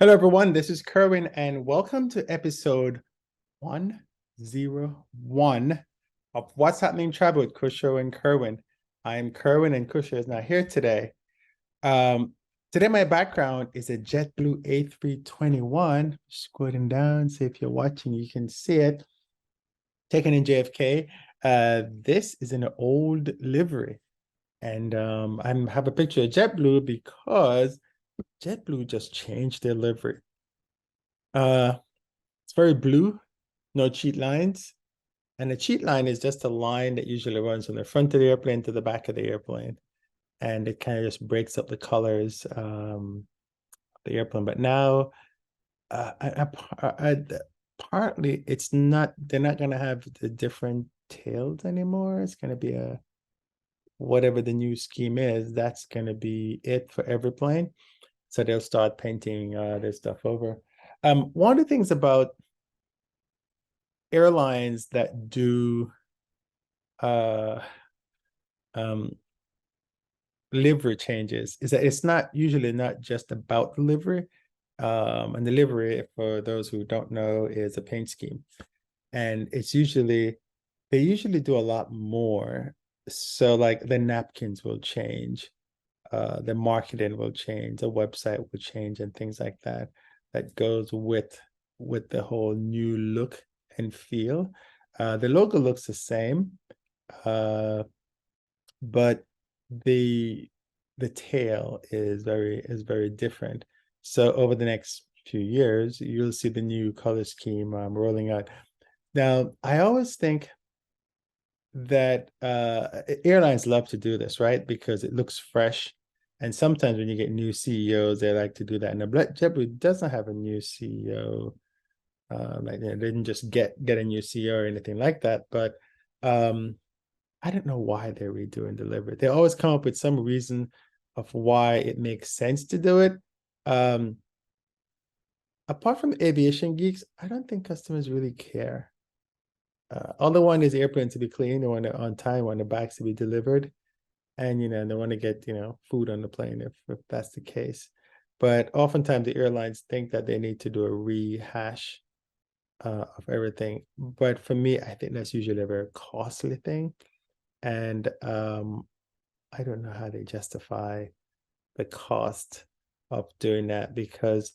Hello, everyone. This is Kerwin, and welcome to episode 101 of What's Happening Travel with Kusho and Kerwin. I am Kerwin, and Kusho is not here today. Um, Today, my background is a JetBlue A321. Scrolling down, see if you're watching, you can see it. Taken in JFK. This is an old livery, and I have a picture of JetBlue because JetBlue just changed their livery. Uh, It's very blue, no cheat lines. And a cheat line is just a line that usually runs from the front of the airplane to the back of the airplane. And it kind of just breaks up the colors of the airplane. But now, partly it's not, they're not going to have the different tails anymore. It's going to be whatever the new scheme is, that's going to be it for every plane. So they'll start painting their stuff over. One of the things about airlines that do uh um livery changes is that it's not usually not just about the livery. And the livery, for those who don't know, is a paint scheme. And they usually do a lot more. So like the napkins will change, the marketing will change, the website will change, and things like that that goes with the whole new look and feel. The logo looks the same, but the the tail is very different. So over the next few years, you'll see the new color scheme rolling out. Now, I always think that airlines love to do this, right? Because it looks fresh. And sometimes when you get new CEOs, they like to do that. And JetBlue doesn't have a new CEO. Like they didn't just get a new CEO or anything like that. But I don't know why they're redoing delivery. They always come up with some reason of why it makes sense to do it. Um, Apart from aviation geeks, I don't think customers really care. All they want is the airplane to be clean, they want it on time, want the bags to be delivered, and they want to get food on the plane if that's the case. But oftentimes the airlines think that they need to do a rehash of everything. But for me, I think that's usually a very costly thing. And I don't know how they justify the cost of doing that because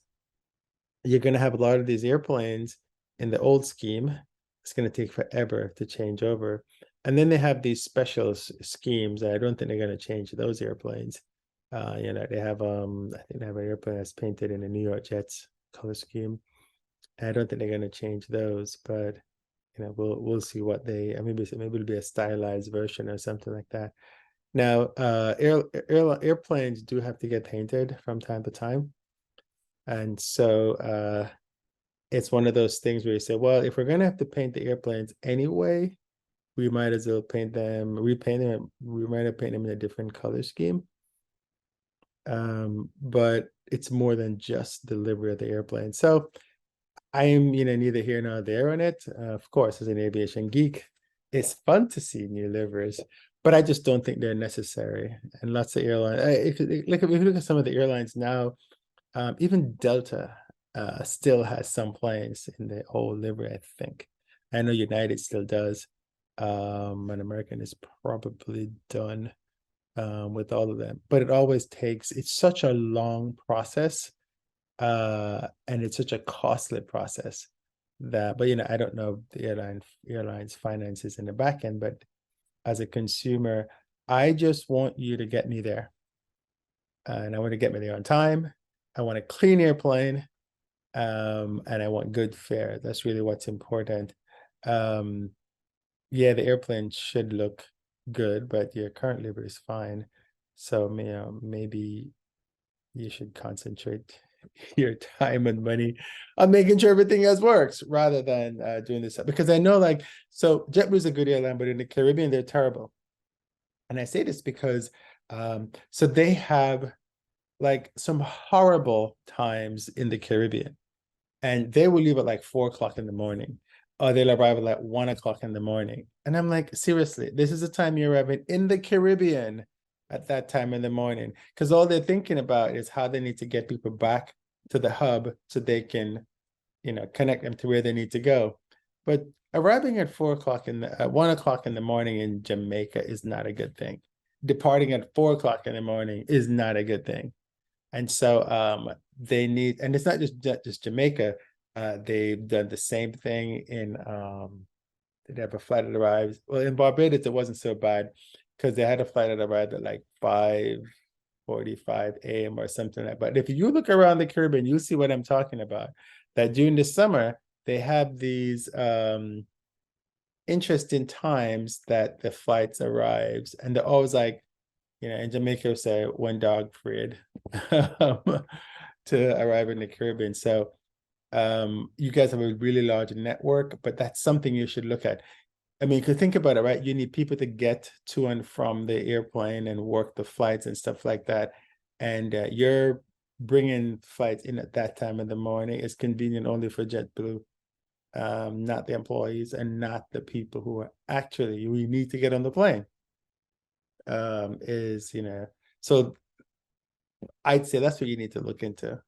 you're going to have a lot of these airplanes in the old scheme. It's going to take forever to change over. And then they have these special schemes. I don't think they're going to change those airplanes. They have I think they have an airplane that's painted in a New York Jets color scheme. And I don't think they're going to change those, but we'll see what they maybe it'll be a stylized version or something like that. Now, airplanes do have to get painted from time to time. And so it's one of those things where you say, well, if we're going to have to paint the airplanes anyway, we might as well repaint them, we might have painted them in a different color scheme. But it's more than just delivery of the airplane. So I am, neither here nor there on it. Of course, as an aviation geek, it's fun to see new liveries, but I just don't think they're necessary. And lots of airlines, if you look at some of the airlines now, even Delta still has some planes in the old livery, I think. I know United still does, and American is probably done with all of them. But it's such a long process, and it's such a costly process but I don't know the airlines finances in the back end, but as a consumer, I just want you to get me there. And I want to get me there on time. I want a clean airplane. And I want good fare. That's really what's important. Yeah, the airplane should look good, but your current livery is fine. So maybe you should concentrate your time and money on making sure everything else works rather than doing this. Because I know so JetBlue is a good airline, but in the Caribbean, they're terrible. And I say this because so they have like some horrible times in the Caribbean, and they will leave at like 4 o'clock in the morning, or they'll arrive at like 1 o'clock in the morning. And I'm like, seriously, this is the time you're arriving in the Caribbean at that time in the morning, because all they're thinking about is how they need to get people back to the hub so they can, connect them to where they need to go. But arriving at 4 o'clock at 1 o'clock in the morning in Jamaica is not a good thing. Departing at 4 o'clock in the morning is not a good thing. And so they need, and it's not just Jamaica. They've done the same thing in did they have a flight that arrives? Well, in Barbados, it wasn't so bad because they had a flight that arrived at like 5:45 a.m. or something like that. But if you look around the Caribbean, you'll see what I'm talking about. That during the summer, they have these interesting times that the flights arrives, and they're always like, in Jamaica, we say one dog Fred to arrive in the Caribbean. So you guys have a really large network, but that's something you should look at. I mean, you could think about it, right? You need people to get to and from the airplane and work the flights and stuff like that. And you're bringing flights in at that time in the morning. It's convenient only for JetBlue, not the employees and not the people who are actually, we need to get on the plane. So I'd say that's what you need to look into.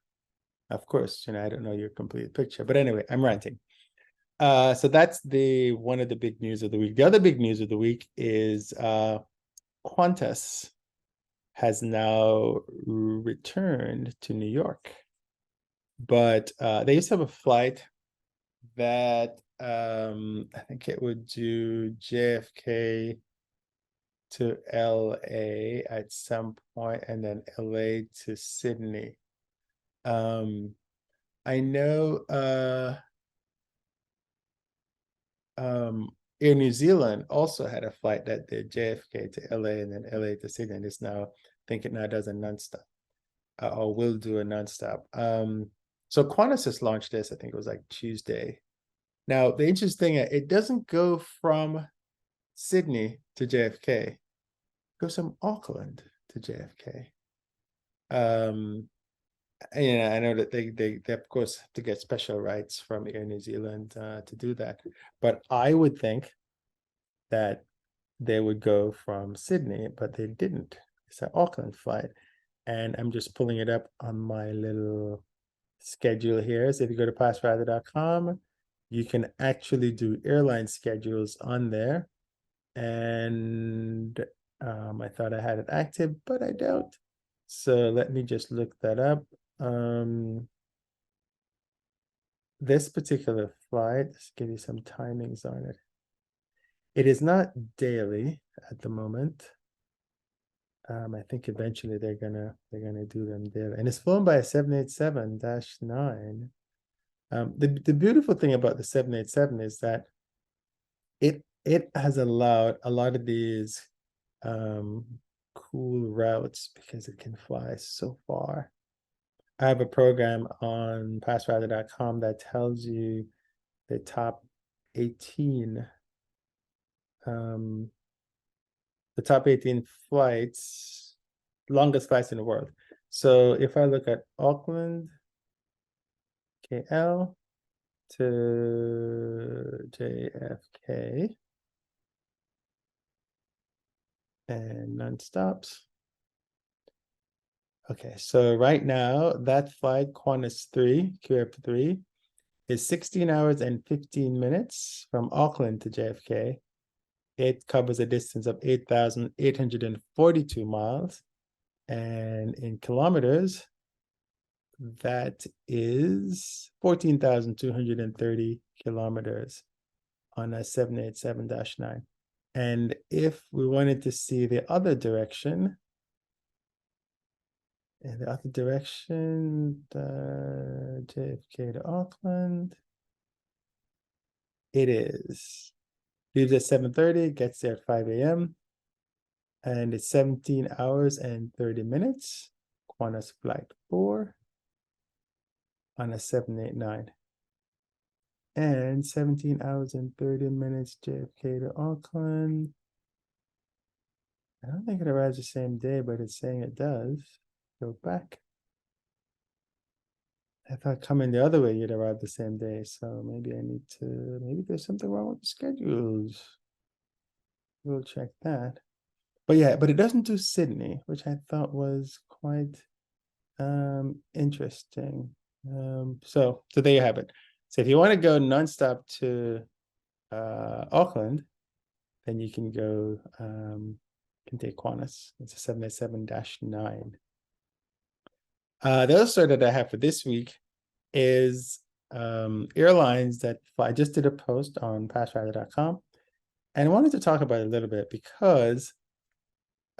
Of course, I don't know your complete picture, but anyway, I'm ranting. So that's one of the big news of the week. The other big news of the week is Qantas has now returned to New York, but they used to have a flight that I think it would do JFK to LA at some point, and then LA to Sydney. I know Air New Zealand also had a flight that did JFK to LA and then LA to Sydney, and it's now, I think it now does a nonstop, or will do a nonstop. So Qantas has launched this, I think it was like Tuesday. Now, the interesting thing, it doesn't go from Sydney to JFK, it goes from Auckland to JFK. I know that they of course have to get special rights from Air New Zealand to do that, but I would think that they would go from Sydney, but they didn't. It's an Auckland flight, and I'm just pulling it up on my little schedule here. So if you go to passrider.com, you can actually do airline schedules on there, and I thought I had it active, but I don't. So let me just look that up. This particular flight, let's give you some timings on it. It is not daily at the moment. I think eventually they're gonna do them daily, and it's flown by a 787-9. The beautiful thing about the 787 is that it has allowed a lot of these cool routes because it can fly so far. I have a program on passrider.com that tells you the top 18 flights, longest flights in the world. So if I look at Auckland, KL to JFK and non-stops. Okay, so right now that flight, Qantas 3, QF3, is 16 hours and 15 minutes from Auckland to JFK. It covers a distance of 8,842 miles. And in kilometers, that is 14,230 kilometers on a 787-9. And if we wanted to see the other direction, JFK to Auckland, it is, leaves at 7:30, gets there at 5 a.m. And it's 17 hours and 30 minutes. Qantas Flight 4 on a 789. And 17 hours and 30 minutes, JFK to Auckland. I don't think it arrives the same day, but it's saying it does. Go back. I thought coming the other way, you'd arrive the same day. So maybe maybe there's something wrong with the schedules. We'll check that. But yeah, but it doesn't do Sydney, which I thought was quite interesting. So there you have it. So if you want to go nonstop to Auckland, then you can go, can take Qantas. It's a 787-9. The other story that I have for this week is airlines that I just did a post on passtrider.com, and I wanted to talk about it a little bit because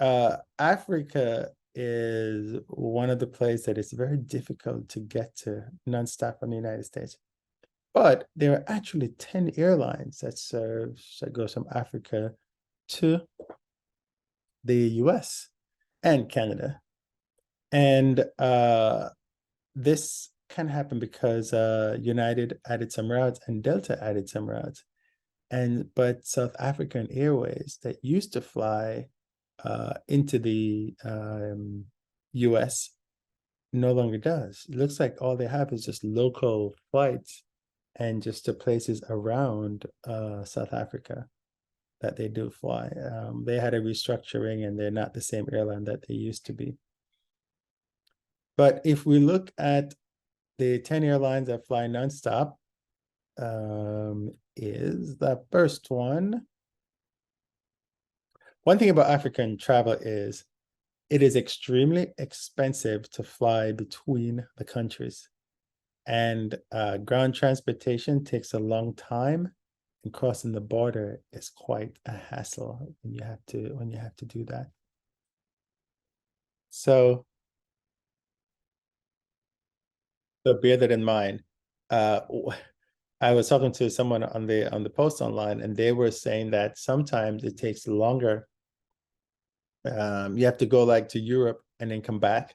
Africa is one of the places that is very difficult to get to nonstop from the United States. But there are actually 10 airlines that goes from Africa to the US and Canada. And this can happen because United added some routes and Delta added some routes. But South African Airways that used to fly into the US no longer does. It looks like all they have is just local flights and just the places around South Africa that they do fly. They had a restructuring and they're not the same airline that they used to be. But if we look at the 10 airlines that fly nonstop, is the first one. One thing about African travel is it is extremely expensive to fly between the countries. And ground transportation takes a long time, and crossing the border is quite a hassle when you have to do that. So bear that in mind. I was talking to someone on the post online, and they were saying that sometimes it takes longer. You have to go like to Europe and then come back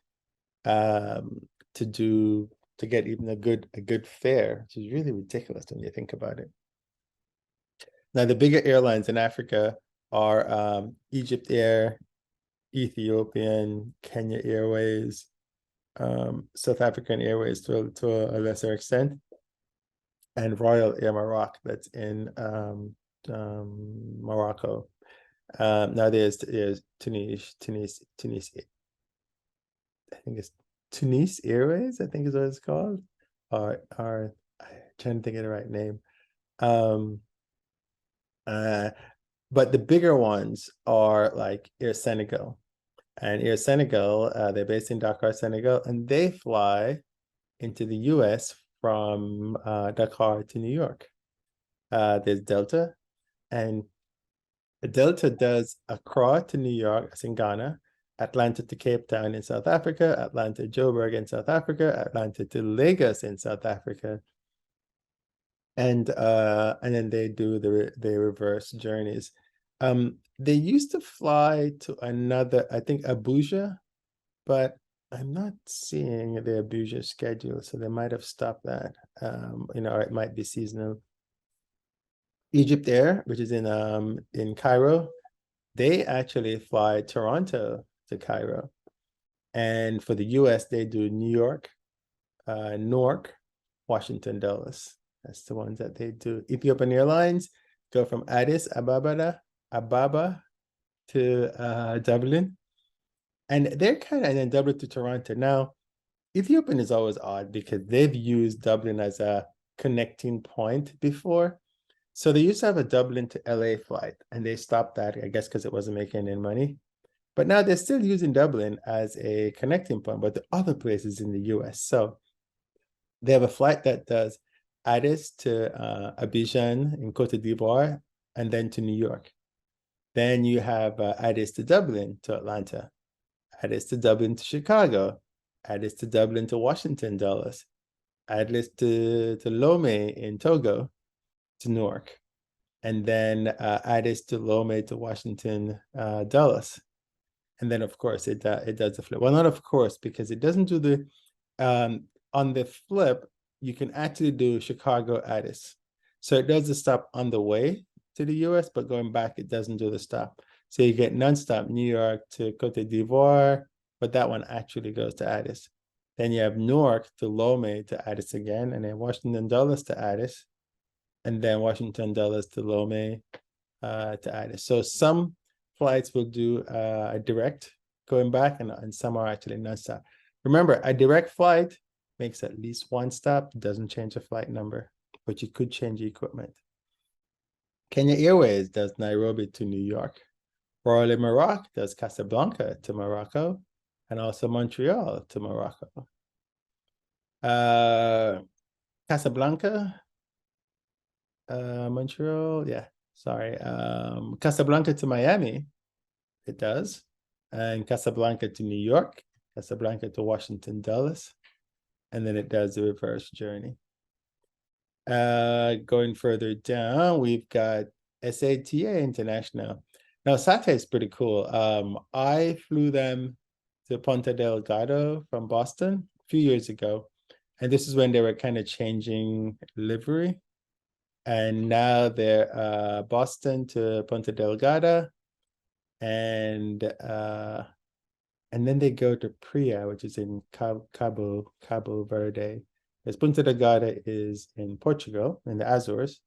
to get even a good fare, which is really ridiculous when you think about it. Now, the bigger airlines in Africa are Egypt Air, Ethiopian, Kenya Airways, South African Airways to a lesser extent, and Royal Air Maroc that's in Morocco. Now there's Tunis. I think it's Tunis Airways, I think is what it's called. I'm trying to think of the right name. But the bigger ones are like Air Senegal. And Air Senegal, they're based in Dakar, Senegal, and they fly into the US from Dakar to New York. There's Delta, and Delta does Accra to New York, that's in Ghana, Atlanta to Cape Town in South Africa, Atlanta to Joburg in South Africa, Atlanta to Lagos in South Africa. And then they do the reverse journeys. They used to fly to another, I think Abuja, but I'm not seeing the Abuja schedule, so they might have stopped that. Or it might be seasonal. Egypt Air, which is in Cairo, they actually fly Toronto to Cairo. And for the US, they do New York, Newark, Washington, Dulles. That's the ones that they do. Ethiopian Airlines go from Addis Ababa to Dublin. And they're kind of in Dublin to Toronto. Now, Ethiopian is always odd because they've used Dublin as a connecting point before. So they used to have a Dublin to LA flight, and they stopped that, I guess, because it wasn't making any money. But now they're still using Dublin as a connecting point, but the other places in the US. So they have a flight that does Addis to Abidjan in Cote d'Ivoire, and then to New York. Then you have Addis to Dublin to Atlanta, Addis to Dublin to Chicago, Addis to Dublin to Washington, Dulles, Addis to Lomé in Togo to Newark, and then Addis to Lomé to Washington, Dulles. And then, of course, it does the flip. Well, not of course, because it doesn't do the, on the flip, you can actually do Chicago Addis. So it does the stop on the way to the US, but going back, it doesn't do the stop. So you get nonstop New York to Cote d'Ivoire, but that one actually goes to Addis. Then you have Newark to Lomé to Addis again, and then Washington Dulles to Addis, and then Washington Dulles to Lomé to Addis. So some flights will do a direct going back, and some are actually nonstop. Remember, a direct flight makes at least one stop, doesn't change the flight number, but you could change the equipment. Kenya Airways does Nairobi to New York. Royal Maroc does Casablanca to Morocco, and also Montreal to Morocco. Casablanca, Montreal, yeah, sorry. Casablanca to Miami, it does. And Casablanca to New York, Casablanca to Washington, Dulles, and then it does the reverse journey. Going further down, we've got SATA International. Now, SATA is pretty cool. I flew them to Ponta Delgado from Boston a few years ago. And this is when they were kind of changing livery. And now they're Boston to Ponta Delgado. And then they go to Praia, which is in Cabo Verde. Because Ponta Delgada is in Portugal, in the Azores.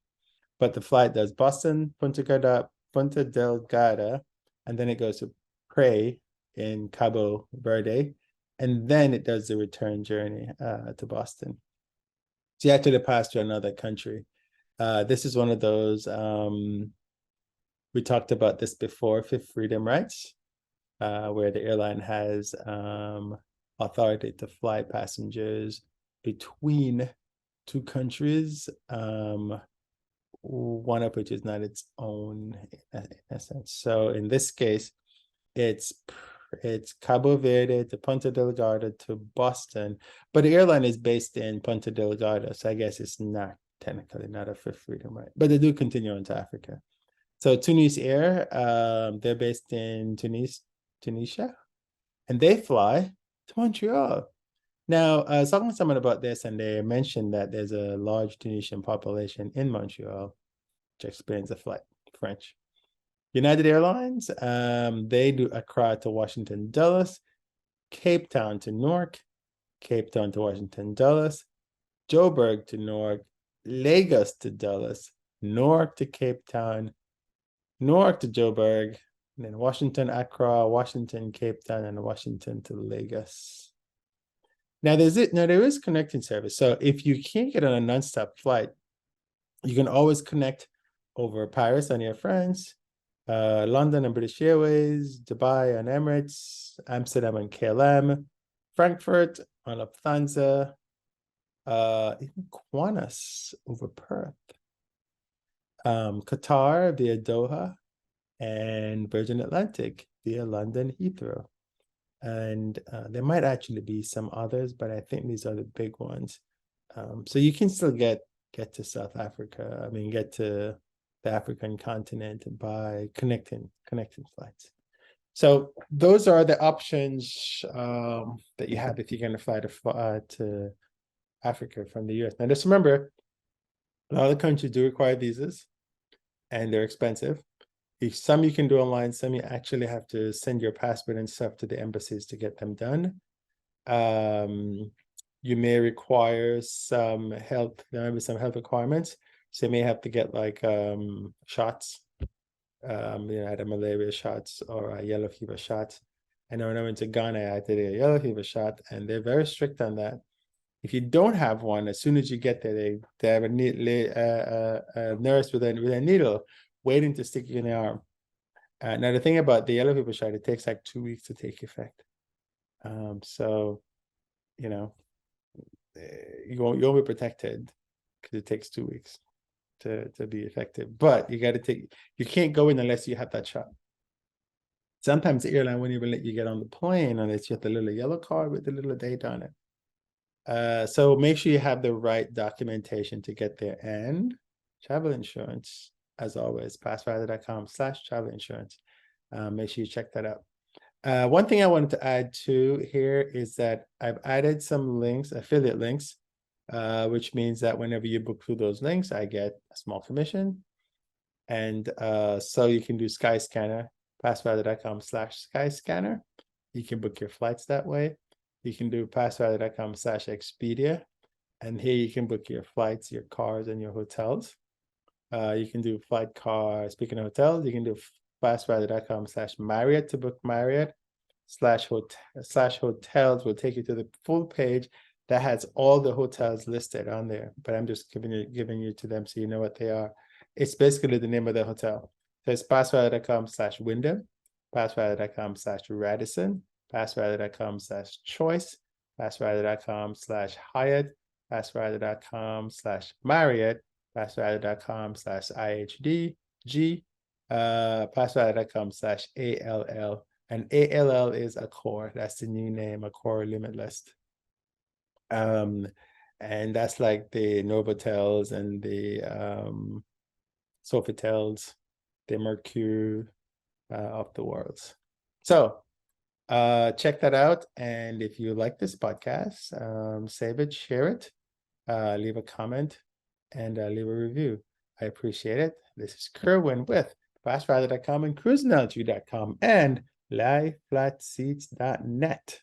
But the flight does Boston, Ponta Delgada, and then it goes to Praia in Cabo Verde. And then it does the return journey to Boston. So you actually pass to another country. This is one of those, we talked about this before, Fifth Freedom Rights, where the airline has authority to fly passengers between two countries, one of which is not its own in essence. So in this case, it's Cabo Verde to Ponta Delgado to Boston, but the airline is based in Ponta Delgado, so I guess it's not technically not a Fifth Freedom Right, but they do continue into Africa. So Tunis Air, they're based in Tunisia, and they fly to Montreal. Now, I was talking to someone about this, and they mentioned that there's a large Tunisian population in Montreal, which explains the flight, French. United Airlines, they do Accra to Washington Dulles, Cape Town to Newark, Cape Town to Washington Dulles, Joburg to Newark, Lagos to Dulles, Newark to Cape Town, Newark to Joburg, and then Washington, Accra, Washington, Cape Town, and Washington to Lagos. Now there is connecting service. So if you can't get on a nonstop flight, you can always connect over Paris on Air France, London and British Airways, Dubai and Emirates, Amsterdam and KLM, Frankfurt on Lufthansa, even Qantas over Perth, Qatar via Doha, and Virgin Atlantic via London Heathrow. And there might actually be some others, but I think these are the big ones. So you can still get to South Africa. I mean, get to the African continent by connecting flights. So those are the options that you have if you're going to fly to Africa from the US. Now, just remember, a lot of countries do require visas, and they're expensive. Some you can do online, some you actually have to send your passport and stuff to the embassies to get them done. You may require some health, there may be some health requirements. So you may have to get like shots, either malaria shots or yellow fever shots. I know when I went to Ghana, I did a yellow fever shot, and they're very strict on that. If you don't have one, as soon as you get there, they have a nurse with a needle waiting to stick you in the arm. Now, the thing about the yellow fever shot, it takes like 2 weeks to take effect. So, you won't be protected because it takes 2 weeks to be effective. But you can't go in unless you have that shot. Sometimes the airline won't even let you get on the plane unless you have the little yellow card with the little date on it. So make sure you have the right documentation to get there, and travel insurance. As always, passrider.com/travel insurance. Make sure you check that out. One thing I wanted to add to here is that I've added some links, affiliate links, which means that whenever you book through those links, I get a small commission. And so you can do Skyscanner, passrider.com/Skyscanner. You can book your flights that way. You can do passrider.com/Expedia. And here you can book your flights, your cars, and your hotels. You can do speaking of hotels, you can do passrider.com/Marriott to book Marriott. /hotels will take you to the full page that has all the hotels listed on there, but I'm just giving you to them so you know what they are. It's basically the name of the hotel. So it's passwriter.com/Wyndham, passwriter.com/Radisson, passwriter.com/Choice, passwriter.com/Hyatt, passwriter.com/Marriott, passwriter.com/IHD, passwriter.com/ALL. And ALL is Accor. That's the new name, Accor Limitless. And that's like the Novotels and the Sofitels, the Mercure of the worlds. So check that out. And if you like this podcast, save it, share it, leave a comment, and leave a review. I appreciate it. This is Kerwin with FastRider.com and CruisinAltitude.com and LiveFlatSeats.net.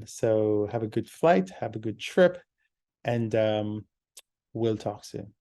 So have a good flight, have a good trip, and we'll talk soon.